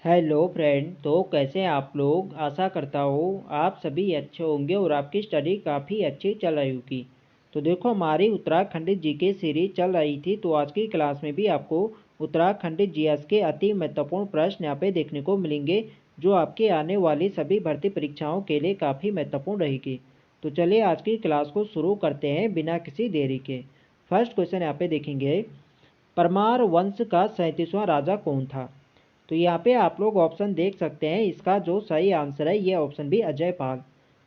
Hello friend. तो कैसे हैं आप लोग। आशा करता हूँ आप सभी अच्छे होंगे और आपकी स्टडी काफ़ी अच्छी चल रही होगी। तो देखो, हमारी उत्तराखंडी जीके सीरीज चल रही थी, तो आज की क्लास में भी आपको उत्तराखंडी जीएस के अति महत्वपूर्ण प्रश्न यहाँ पे देखने को मिलेंगे, जो आपके आने वाली सभी भर्ती परीक्षाओं के लिए काफ़ी महत्वपूर्ण रहेगी। तो चलिए आज की क्लास को शुरू करते हैं बिना किसी देरी के। फर्स्ट क्वेश्चन यहाँ पे देखेंगे, परमार वंश का 37वां राजा कौन था। तो यहाँ पे आप लोग ऑप्शन देख सकते हैं। इसका जो सही आंसर है ये ऑप्शन बी अजयपाल।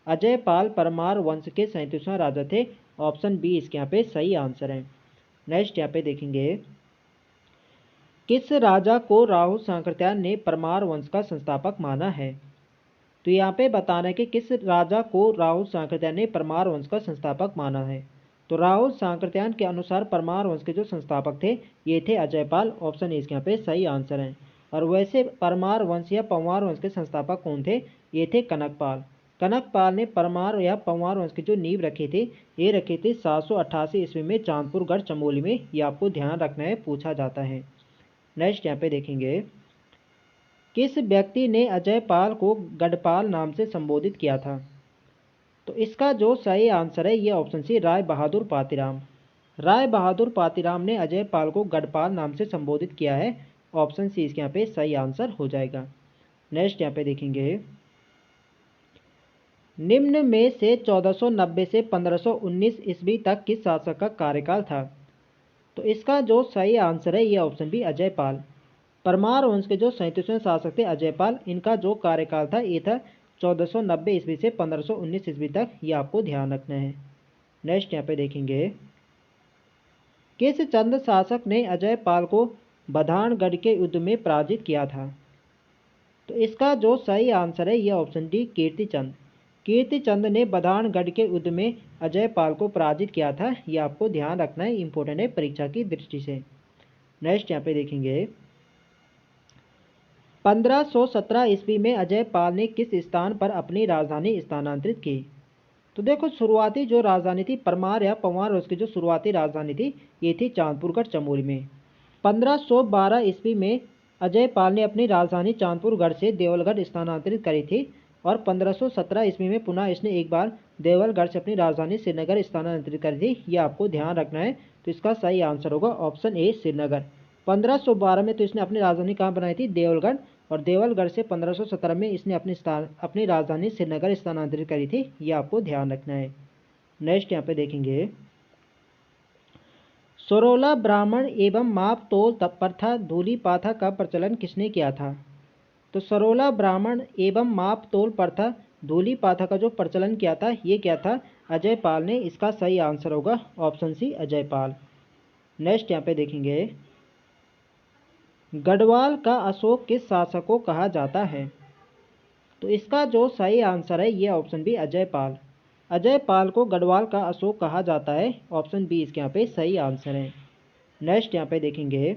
अजयपाल परमार वंश के 37वां राजा थे। ऑप्शन बी इसके यहाँ पे सही आंसर है। नेक्स्ट यहाँ पे देखेंगे, किस राजा को राहुल सांकृत्यायन ने परमार वंश का संस्थापक माना है। तो यहाँ पे बताना है कि किस राजा को राहुल सांकृत्यायन ने परमार वंश का संस्थापक माना है। तो राहुल सांकृत्यायन के अनुसार परमार वंश के जो संस्थापक थे ये थे अजयपाल। ऑप्शन ए इसके यहाँ पे सही आंसर है। और वैसे परमार वंश या पंवार वंश के संस्थापक कौन थे, ये थे कनकपाल। कनकपाल ने परमार या पंवार वंश की जो नींव रखी थी ये रखी थी 788 ईस्वी में चांदपुर गढ़ चमोली में। ये आपको ध्यान रखना है, पूछा जाता है। नेक्स्ट यहाँ पे देखेंगे, किस व्यक्ति ने अजयपाल को गढ़पाल नाम से संबोधित किया था। तो इसका जो सही आंसर है ये ऑप्शन सी राय बहादुर पातीराम। राय बहादुर पातीराम ने अजयपाल को गढ़पाल नाम से संबोधित किया है। ऑप्शन सी इसके यहाँ पे सही आंसर हो जाएगा। नेक्स्ट यहाँ पे देखेंगे, निम्न में से 1490 से 1519 ईस्वी तक किस शासक का कार्यकाल था। तो इसका जो सही आंसर है ये ऑप्शन बी अजयपाल। परमार वंश के जो 37वें शासक थे अजयपाल, इनका जो कार्यकाल था ये था 1490 ईस्वी से 1519 ईस्वी तक। ये आपको ध्यान रखना है। नेक्स्ट यहाँ पे देखेंगे, किस चंद शासक ने अजयपाल को बधानगढ़ के युद्ध में पराजित किया था। तो इसका जो सही आंसर है ये ऑप्शन डी कीर्तिचंद। कीर्तिचंद ने बधानगढ़ के युद्ध में अजयपाल को पराजित किया था। ये आपको ध्यान रखना है, इंपॉर्टेंट है परीक्षा की दृष्टि से। नेक्स्ट यहाँ पे देखेंगे, 1517 ईस्वी में अजयपाल ने किस स्थान पर अपनी राजधानी स्थानांतरित की। तो देखो, शुरुआती जो राजधानी थी परमार या पंवार उसकी जो शुरुआती राजधानी थी ये थी चांदपुरगढ़ चमोली में। 1512 ईस्वी में अजयपाल ने अपनी राजधानी चांदपुरगढ़ से देवलगढ़ स्थानांतरित करी थी। और 1517 ईस्वी में पुनः इसने एक बार देवलगढ़ से अपनी राजधानी श्रीनगर स्थानांतरित करी थी। ये आपको ध्यान रखना है। तो इसका सही आंसर होगा ऑप्शन ए श्रीनगर। 1512 में तो इसने अपनी राजधानी कहाँ बनाई थी, देवलगढ़। और देवलगढ़ से 1517 में इसने अपनी राजधानी श्रीनगर स्थानांतरित करी थी। ये आपको ध्यान रखना है। नेक्स्ट यहाँ पे देखेंगे, सरोला ब्राह्मण एवं माप तोल प्रथा धूली पाथा का प्रचलन किसने किया था। तो सरोला ब्राह्मण एवं माप तोल प्रथा धूली पाथा का जो प्रचलन किया था ये क्या था, अजयपाल ने। इसका सही आंसर होगा ऑप्शन सी अजयपाल। नेक्स्ट यहाँ पे देखेंगे, गढ़वाल का अशोक किस शासक को कहा जाता है। तो इसका जो सही आंसर है ये ऑप्शन बी अजयपाल। अजयपाल को गढ़वाल का अशोक कहा जाता है। ऑप्शन बी इसके यहाँ पे सही आंसर है। नेक्स्ट यहाँ पे देखेंगे,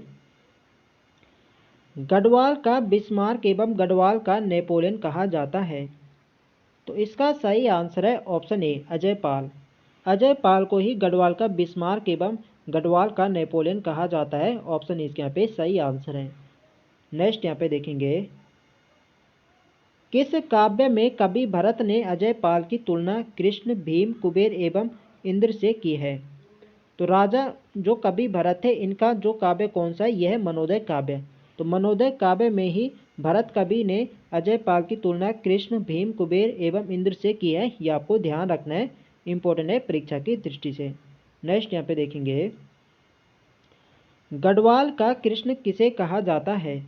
गढ़वाल का बिस्मार्क एवं गढ़वाल का नेपोलियन कहा जाता है। तो इसका सही आंसर है ऑप्शन ए अजयपाल। अजयपाल को ही गढ़वाल का बिस्मार्क एवं गढ़वाल का नेपोलियन कहा जाता है। ऑप्शन इसके यहाँ पे सही आंसर है। नेक्स्ट यहाँ पे देखेंगे, किस काव्य में कवि भरत ने अजयपाल की तुलना कृष्ण, भीम, कुबेर एवं इंद्र से की है। तो राजा जो कवि भरत थे इनका जो काव्य कौन सा है, यह है मनोदय काव्य। तो मनोदय काव्य में ही भरत कवि ने अजयपाल की तुलना कृष्ण, भीम, कुबेर एवं इंद्र से की है। ये आपको ध्यान रखना है, इंपॉर्टेंट है परीक्षा की दृष्टि से। नेक्स्ट यहाँ पे देखेंगे, गढ़वाल का कृष्ण किसे कहा जाता है।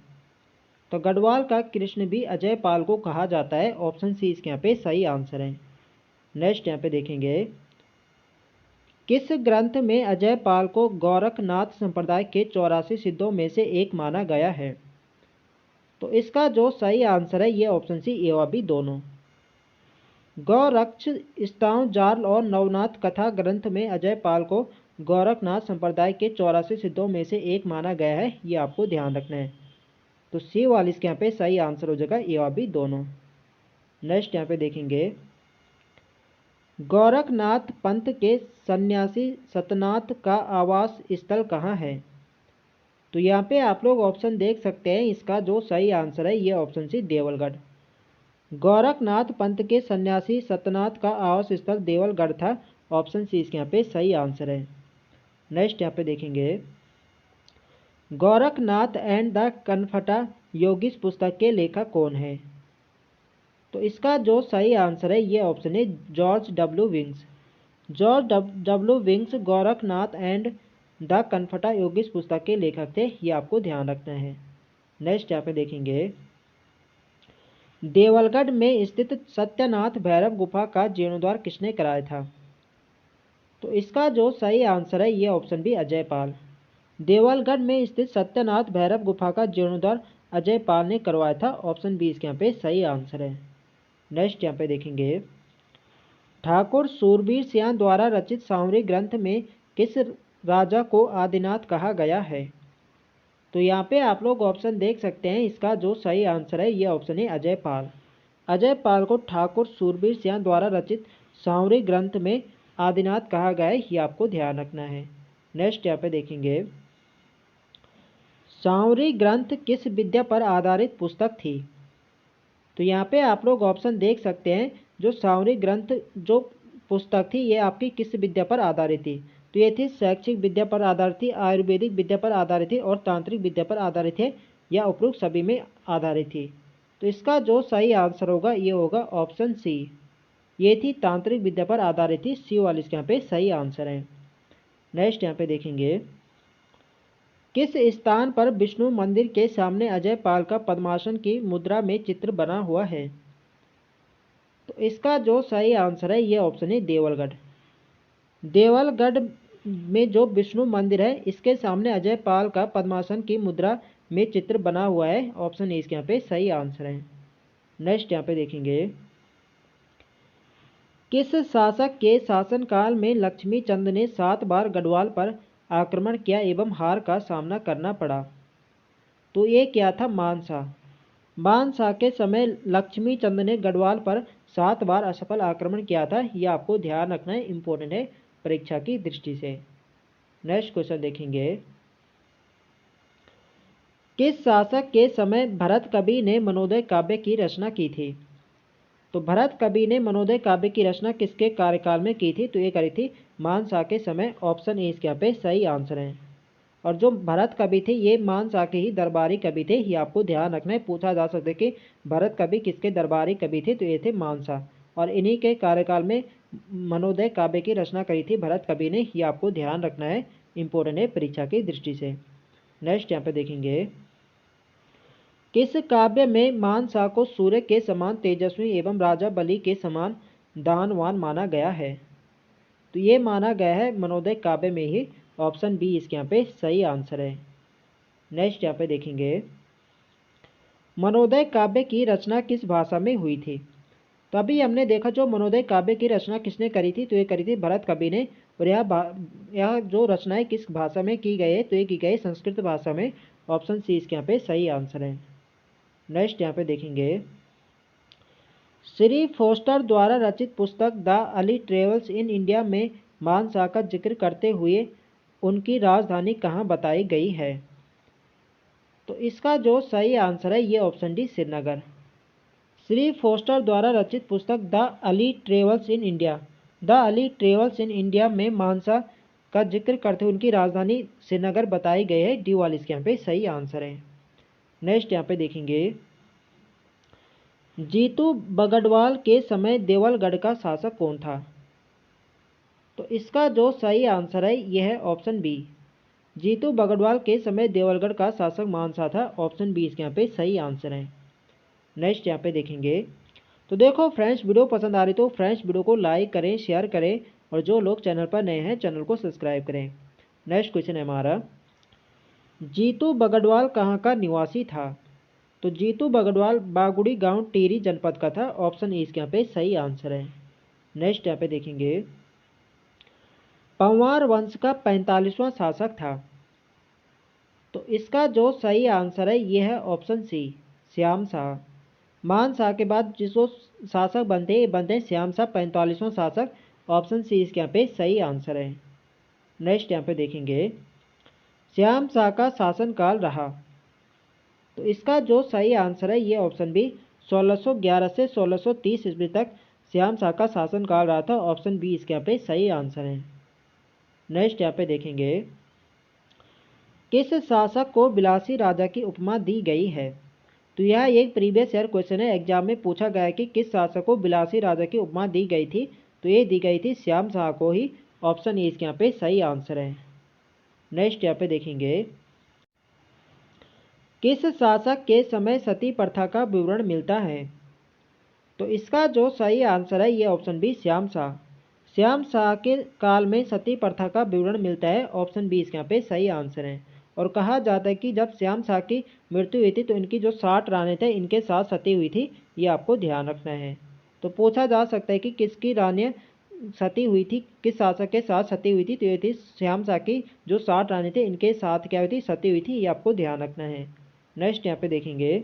तो गढ़वाल का कृष्ण भी अजयपाल को कहा जाता है। ऑप्शन सी इसके यहाँ पे सही आंसर है। नेक्स्ट यहाँ पे देखेंगे, किस ग्रंथ में अजयपाल को गोरखनाथ संप्रदाय के 84 सिद्धों में से एक माना गया है। तो इसका जो सही आंसर है ये ऑप्शन सी ए और बी दोनों। गौरक्ष स्तव जार्ल और नवनाथ कथा ग्रंथ में अजयपाल को गोरखनाथ संप्रदाय के 84 सिद्धों में से एक माना गया है। ये आपको ध्यान रखना है। तो सी वाली इसके यहाँ पे सही आंसर हो जाएगा, ए और बी दोनों। नेक्स्ट यहाँ पे देखेंगे, गोरखनाथ पंथ के सन्यासी सतनाथ का आवास स्थल कहाँ है। तो यहाँ पे आप लोग ऑप्शन देख सकते हैं, इसका जो सही आंसर है ये ऑप्शन सी देवलगढ़। गोरखनाथ पंथ के सन्यासी सत्यनाथ का आवास स्थल देवलगढ़ था। ऑप्शन सी इसके यहाँ पे सही आंसर है। नेक्स्ट यहाँ पे देखेंगे, गोरखनाथ एंड द कनफटा योगीस पुस्तक के लेखक कौन है? तो इसका जो सही आंसर है ये ऑप्शन है George W Briggs. George W Briggs Gorakhnath and the Kanphata yogis पुस्तक के लेखक थे, ये आपको ध्यान रखना है। नेक्स्ट यहाँ पे देखेंगे, देवलगढ़ में स्थित सत्यनाथ भैरव गुफा का जीर्णोद्धार किसने कराया था? तो इसका जो सही आंसर है ये ऑप्शन बी अजय पाल। देवलगढ़ में स्थित सत्यनाथ भैरव गुफा का जीर्णोद्धार अजय पाल ने करवाया था। ऑप्शन बी इसके यहाँ पे सही आंसर है। नेक्स्ट यहाँ पे देखेंगे, ठाकुर सूरबीर सिंह द्वारा रचित सामरिक ग्रंथ में किस राजा को आदिनाथ कहा गया है? तो यहाँ पे आप लोग ऑप्शन देख सकते हैं, इसका जो सही आंसर है ये ऑप्शन है अजय पाल। अजय पाल को ठाकुर सूरबीर सिंह द्वारा रचित सामरिक ग्रंथ में आदिनाथ कहा गया है, ये आपको ध्यान रखना है। नेक्स्ट यहाँ पे देखेंगे, सामरिक ग्रंथ किस विद्या पर आधारित पुस्तक थी? तो यहाँ पे आप लोग ऑप्शन देख सकते हैं, जो सामरिक ग्रंथ जो पुस्तक थी ये आपकी किस विद्या पर आधारित थी? तो ये थी शैक्षिक विद्या पर आधारित थी, आयुर्वेदिक विद्या पर आधारित थी और तांत्रिक विद्या पर आधारित है, या उपरोक्त सभी में आधारित थी। तो इसका जो सही आंसर होगा ये होगा ऑप्शन सी, ये थी तांत्रिक विद्या पर आधारित थी। सी वाली इसके यहाँ पे सही आंसर है। नेक्स्ट यहाँ पे देखेंगे, किस स्थान पर विष्णु मंदिर के सामने अजय पाल का पद्मासन की मुद्रा में चित्र बना हुआ है? तो इसका जो सही आंसर है ये ऑप्शन है देवलगढ़। देवलगढ़ में जो विष्णु मंदिर है इसके सामने अजय पाल का पद्मासन की मुद्रा में चित्र बना हुआ है। ऑप्शन ए इसके यहाँ पे सही आंसर है। नेक्स्ट यहाँ पे देखेंगे, किस शासक के शासनकाल में लक्ष्मी चंद ने 7 बार गढ़वाल पर आक्रमण किया एवं हार का सामना करना पड़ा? तो ये क्या था? मानसा। मानसा के समय लक्ष्मी चंद ने गढ़वाल पर 7 बार असफल आक्रमण किया था। ये आपको ध्यान रखना है, इंपॉर्टेंट है परीक्षा की दृष्टि से। नेक्स्ट क्वेश्चन देखेंगे, किस शासक के समय भरत कवि ने मनोदय काव्य की रचना की थी? तो भरत कवि ने मनोदय काव्य की रचना किसके कार्यकाल में की थी? तो ये करी थी मानसा के समय। ऑप्शन ए इसके यहाँ पे सही आंसर है। और जो भरत कवि थे ये मानसा के ही दरबारी कवि थे, ये आपको ध्यान रखना है। पूछा जा सकता है कि भरत कवि किसके दरबारी कवि थे? तो ये थे मानसा, और इन्हीं के कार्यकाल में मनोदय काव्य की रचना करी थी भरत कवि ने। ये आपको ध्यान रखना है, इंपॉर्टेंट है परीक्षा की दृष्टि से। नेक्स्ट यहाँ पे देखेंगे, किस काव्य में मानसा को सूर्य के समान तेजस्वी एवं राजा बलि के समान दानवान माना गया है? तो ये माना गया है मनोदय काव्य में ही। ऑप्शन बी इसके यहाँ पे सही आंसर है। नेक्स्ट यहाँ पे देखेंगे, मनोदय काव्य की रचना किस भाषा में हुई थी? तो अभी हमने देखा जो मनोदय काव्य की रचना किसने करी थी? तो ये करी थी भरत कवि ने। और यह जो रचनाएं किस भाषा में की गई है? तो ये की गई संस्कृत भाषा में। ऑप्शन सी इसके यहाँ पे सही आंसर है। नेक्स्ट यहाँ पे देखेंगे, श्री फोस्टर द्वारा रचित पुस्तक the early travels in India में मानसा का जिक्र करते हुए उनकी राजधानी कहाँ बताई गई है? तो इसका जो सही आंसर है ये option D Srinagar. Shri Foster द्वारा रचित पुस्तक the early travels in India, the early travels in India में मानसा का जिक्र करते हुए उनकी राजधानी श्रीनगर बताई गई है। डी वाली इसके यहाँ पे सही आंसर है। नेक्स्ट यहाँ पे देखेंगे, जीतू बगड़वाल के समय देवलगढ़ का शासक कौन था? तो इसका जो सही आंसर है यह है ऑप्शन बी, जीतू बगड़वाल के समय देवलगढ़ का शासक मानसा था। ऑप्शन बी इसके यहाँ पे सही आंसर है। नेक्स्ट यहाँ पे देखेंगे, तो देखो फ्रेंड्स, वीडियो पसंद आ रही तो फ्रेंड्स वीडियो को लाइक करें, शेयर करें, और जो लोग चैनल पर नए हैं चैनल को सब्सक्राइब करें। नेक्स्ट क्वेश्चन है हमारा, जीतू बगड़वाल कहाँ का निवासी था? तो जीतू बगड़वाल बागुड़ी गांव टिहरी जनपद का था। ऑप्शन ए इसके यहाँ पे सही आंसर है। नेक्स्ट यहाँ पे देखेंगे, पंवार वंश का 45वां शासक था। तो इसका जो सही आंसर है ये है ऑप्शन सी, श्याम शाह। मान शाह के बाद जिसको शासक बनते हैं श्याम शाह 45वां शासक। ऑप्शन सी इसके यहाँ पे सही आंसर है। नेक्स्ट यहाँ पे देखेंगे, श्याम शाह का शासनकाल रहा। तो इसका जो सही आंसर है ये ऑप्शन बी 1611 से 1630 ईस्वी तक श्याम शाह का शासनकाल रहा था। ऑप्शन बी इसके यहाँ पे सही आंसर है। नेक्स्ट यहाँ पे देखेंगे, किस शासक को बिलासी राजा की उपमा दी गई है। तो यह एक प्रीवियस ईयर क्वेश्चन है, एग्जाम में पूछा गया है कि किस शासक को बिलासी राजा की उपमा दी गई थी। तो ये दी गई थी श्याम शाह को ही। ऑप्शन ए इसके यहाँ पे सही आंसर है। नेक्स्ट यहाँ पे देखेंगे, किस शासक के समय सती प्रथा का विवरण मिलता है। तो इसका जो सही आंसर है ये ऑप्शन बी श्याम शाह। श्याम शाह के काल में सती प्रथा का विवरण मिलता है। ऑप्शन बी इसके यहाँ पे सही आंसर है। और कहा जाता है कि जब श्याम शाह की मृत्यु हुई थी तो इनकी जो 60 रानी थे इनके साथ सती हुई थी, ये आपको ध्यान रखना है। तो पूछा जा सकता है कि किसकी रानी सती हुई थी, किस शासक के साथ सती हुई थी। तो ये थी श्याम शाह की जो 60 रानी थे इनके साथ क्या हुई थी, सती हुई थी। ये आपको ध्यान रखना है। नेक्स्ट यहाँ पे देखेंगे,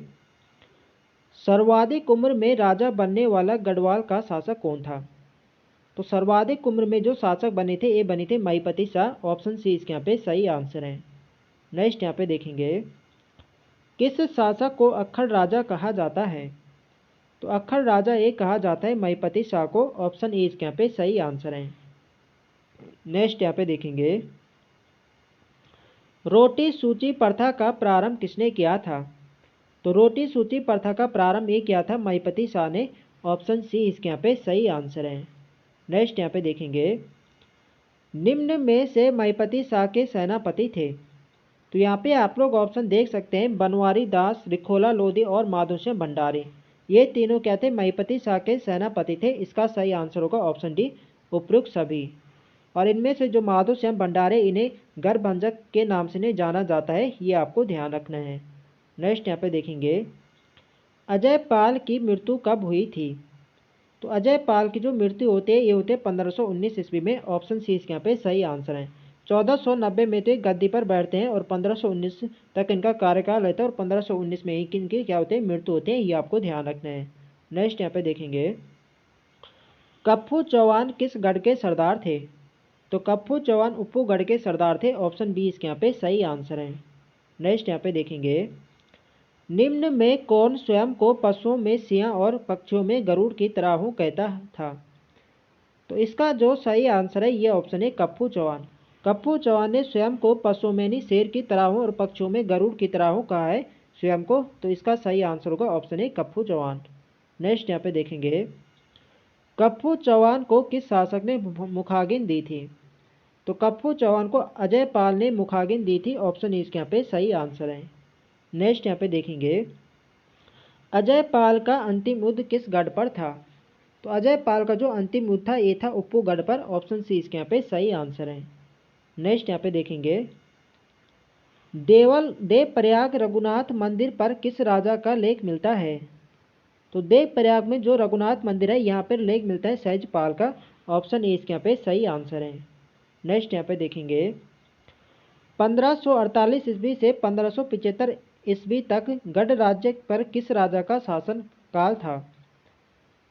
सर्वाधिक उम्र में राजा बनने वाला गढ़वाल का शासक कौन था। तो सर्वाधिक उम्र में जो शासक बने थे ये बने थे महिपति शाह। ऑप्शन सी इसके यहाँ पे सही आंसर है। नेक्स्ट यहाँ पे देखेंगे, किस शासक को अक्खड़ राजा कहा जाता है। तो अक्खड़ राजा ये कहा जाता है महिपति शाह को। ऑप्शन ए इसके यहाँ पे सही आंसर है। नेक्स्ट यहाँ पे देखेंगे, रोटी सूची प्रथा का प्रारंभ किसने किया था। तो रोटी सूची प्रथा का प्रारंभ ये किया था महिपति शाह ने। ऑप्शन सी इसके यहाँ पे सही आंसर है। नेक्स्ट यहाँ पे देखेंगे, निम्न में से महिपति शाह के सेनापति थे। तो यहाँ पे आप लोग ऑप्शन देख सकते हैं, बनवारी दास, रिखोला लोधी और माधोश्याम भंडारी। ये तीनों क्या थे, महिपति शाह के सेनापति थे। इसका सही आंसर होगा ऑप्शन डी उपयुक्त सभी। और इनमें से जो माधोश्याम भंडारे, इन्हें गर्भभंजक के नाम से नहीं जाना जाता है, ये आपको ध्यान रखना है। नेक्स्ट यहाँ पे देखेंगे, अजय पाल की मृत्यु कब हुई थी। तो अजय पाल की जो मृत्यु होती है ये होती है 1519 ईस्वी में। ऑप्शन सी इसके यहाँ पे सही आंसर है। 1490 में तो ये गद्दी पर बैठते हैं और 1519 तक इनका कार्यकाल रहता है और 1519 में ही इनकी क्या होते हैं, मृत्यु होती है। ये आपको ध्यान रखना है। नेक्स्ट यहाँ पे देखेंगे, कप्पू चौहान किस गढ़ के सरदार थे। तो कप्पू चौहान उपू गढ़ के सरदार थे। ऑप्शन बी इसके यहाँ पे सही आंसर है। नेक्स्ट यहाँ पे देखेंगे, निम्न में कौन स्वयं को पशुओं में सिंह और पक्षियों में गरुड़ की तरह हूँ कहता था। तो इसका जो सही आंसर है ये ऑप्शन है कप्पू चौहान। कप्पू चौहान ने स्वयं को पशुओं में नहीं शेर की तरह हूँ और पक्षियों में गरुड़ की तरह हूँ कहा है स्वयं को। तो इसका सही आंसर होगा ऑप्शन है कप्पू चौहान। नेक्स्ट यहाँ पे देखेंगे, कप्पू चौहान को किस शासक ने मुखागिन दी थी। तो कप्पू चौहान को अजय पाल ने मुखागिन दी थी। ऑप्शन इसके यहाँ पे सही आंसर है। नेक्स्ट यहाँ पे देखेंगे, अजय पाल का अंतिम युद्ध किस गढ़ पर था। तो अजय पाल का जो अंतिम युद्ध था ये था उपू गढ़ पर। ऑप्शन सी इसके यहाँ पे सही आंसर है। नेक्स्ट यहाँ पे देखेंगे, देवप्रयाग रघुनाथ मंदिर पर किस राजा का लेख मिलता है। तो देवप्रयाग में जो रघुनाथ मंदिर है यहाँ पर लेख मिलता है सहजपाल का। ऑप्शन ए इसके यहाँ पे सही आंसर है। नेक्स्ट यहाँ पे देखेंगे, 1548 ईस्वी से 1575 ईस्वी तक गढ़ राज्य पर किस राजा का शासन काल था।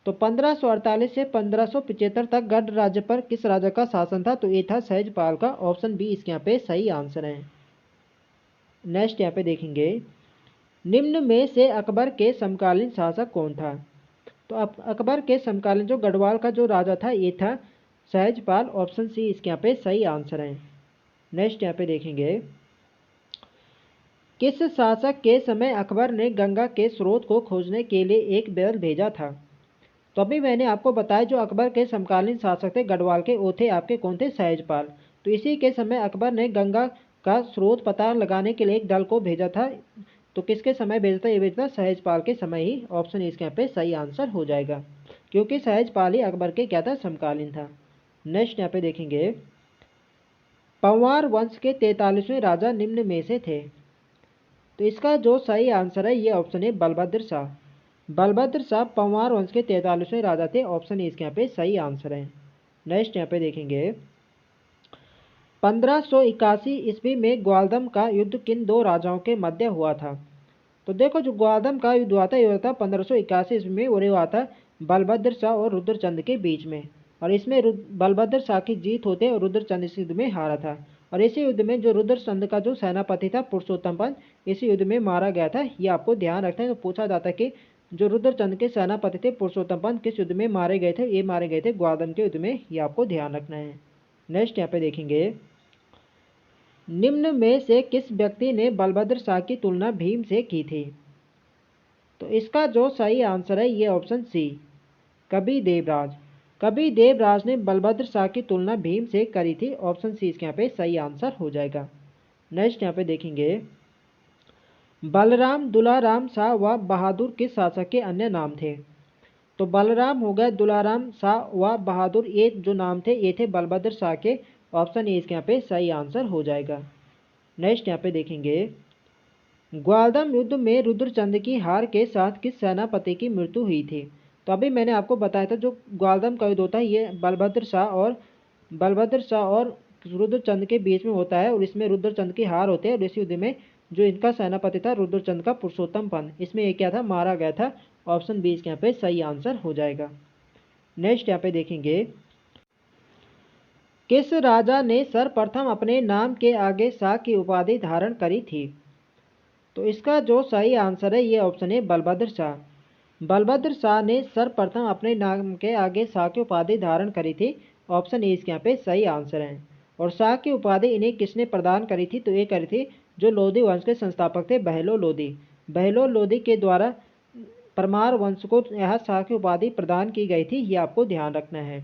तो 1548 से 1575 तक गढ़ राज्य पर किस राजा का शासन था। तो ये था सहजपाल का। ऑप्शन बी इसके यहाँ पे सही आंसर है। नेक्स्ट यहाँ पे देखेंगे, निम्न में से अकबर के समकालीन शासक कौन था। तो अकबर के समकालीन जो गढ़वाल का जो राजा था ये था सहजपाल। ऑप्शन सी इसके यहाँ पे सही आंसर है। नेक्स्ट यहाँ पे देखेंगे, किस शासक के समय अकबर ने गंगा के स्रोत को खोजने के लिए एक बैल भेजा था। तो अभी मैंने आपको बताया जो अकबर के समकालीन शासक थे गढ़वाल के, वो थे आपके कौन थे, सहजपाल। तो इसी के समय अकबर ने गंगा का स्रोत पता लगाने के लिए एक दल को भेजा था। तो किसके समय भेजा था, ये भेजा था सहजपाल के समय ही। ऑप्शन इसके यहाँ पे सही आंसर हो जाएगा, क्योंकि सहजपाल ही अकबर के क्या था, समकालीन था। नेक्स्ट यहाँ पे देखेंगे, पंवार वंश के 43वें राजा निम्न में से थे। तो इसका जो सही आंसर है ये ऑप्शन है बलभद्र शाह। बलभद्र शाह पंवार वंश के 43वें राजा थे। ऑप्शन इसके यहाँ पे सही आंसर है। नेक्स्ट यहाँ पे देखेंगे, 1581 ईस्वी में ग्वालदम का युद्ध किन दो राजाओं के मध्य हुआ था। तो देखो जो ग्वालदम का युद्ध हुआ था ये हुआ था 1581 ईस्वी में, और ये हुआ था बलभद्र शाह और रुद्रचंद के बीच में। और इसमें बलभद्र शाह की जीत होते और रुद्रचंद इस युद्ध में हारा था। और इसी युद्ध में जो रुद्रचंद का जो सेनापति था पुरुषोत्तम पंत, इसी युद्ध में मारा गया था। ये आपको ध्यान रखना है। तो पूछा जाता है कि जो रुद्रचंद के सेनापति थे पुरुषोत्तम पंत किस युद्ध में मारे गए थे? ये मारे गए थे ग्वादन के युद्ध में। ये आपको ध्यान रखना है। नेक्स्ट यहाँ पे देखेंगे, निम्न में से किस व्यक्ति ने बलभद्र शाह की तुलना भीम से की थी? तो इसका जो सही आंसर है ये ऑप्शन सी, कवि देवराज। कवि देवराज ने बलभद्र शाह की तुलना भीम से करी थी। ऑप्शन सी इसके यहाँ पे सही आंसर हो जाएगा। नेक्स्ट यहाँ पे देखेंगे, बलराम, दुलाराम शाह व बहादुर किस शासक के अन्य नाम थे? तो बलराम हो गए, दुलाराम शाह व बहादुर, ये जो नाम थे ये थे बलभद्र शाह के। ऑप्शन ए इसके यहाँ पे सही आंसर हो जाएगा। नेक्स्ट यहाँ पे देखेंगे, ग्वालदम युद्ध में रुद्रचंद की हार के साथ किस सेनापति की मृत्यु हुई थी? तो अभी मैंने आपको बताया था जो ग्वालदम का युद्ध होता है ये बलभद्र शाह और रुद्रचंद के बीच में होता है और इसमें रुद्रचंद की हार होती है। और इस युद्ध में जो इनका सेनापति था रुद्रचंद का पुरुषोत्तम पंत, इसमें ये क्या था? मारा गया था। ऑप्शन बी इसके यहाँ पे सही आंसर हो जाएगा। नेक्स्ट यहाँ पे देखेंगे, किस राजा ने सर्वप्रथम अपने नाम के आगे शाह की उपाधि धारण करी थी? तो इसका जो सही आंसर है ये ऑप्शन है बलभद्र शाह। बलभद्र शाह ने सर्वप्रथम अपने नाम के आगे शाह की उपाधि धारण करी थी। ऑप्शन ए इसके यहाँ पे सही आंसर है। और शाह की उपाधि इन्हें किसने प्रदान करी थी? तो ये करी थी जो लोधी वंश के संस्थापक थे बहलोल लोधी। बहलोल लोधी के द्वारा परमार वंश को यह शाह की उपाधि प्रदान की गई थी। ये आपको ध्यान रखना है।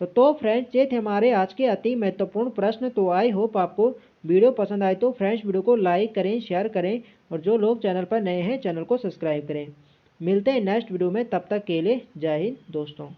तो फ्रेंड्स ये थे हमारे आज के अति महत्वपूर्ण प्रश्न। तो आई होप आपको वीडियो पसंद आए। तो फ्रेंड्स वीडियो को लाइक करें, शेयर करें और जो लोग चैनल पर नए हैं चैनल को सब्सक्राइब करें। मिलते हैं नेक्स्ट वीडियो में, तब तक के लिए जय हिंद दोस्तों।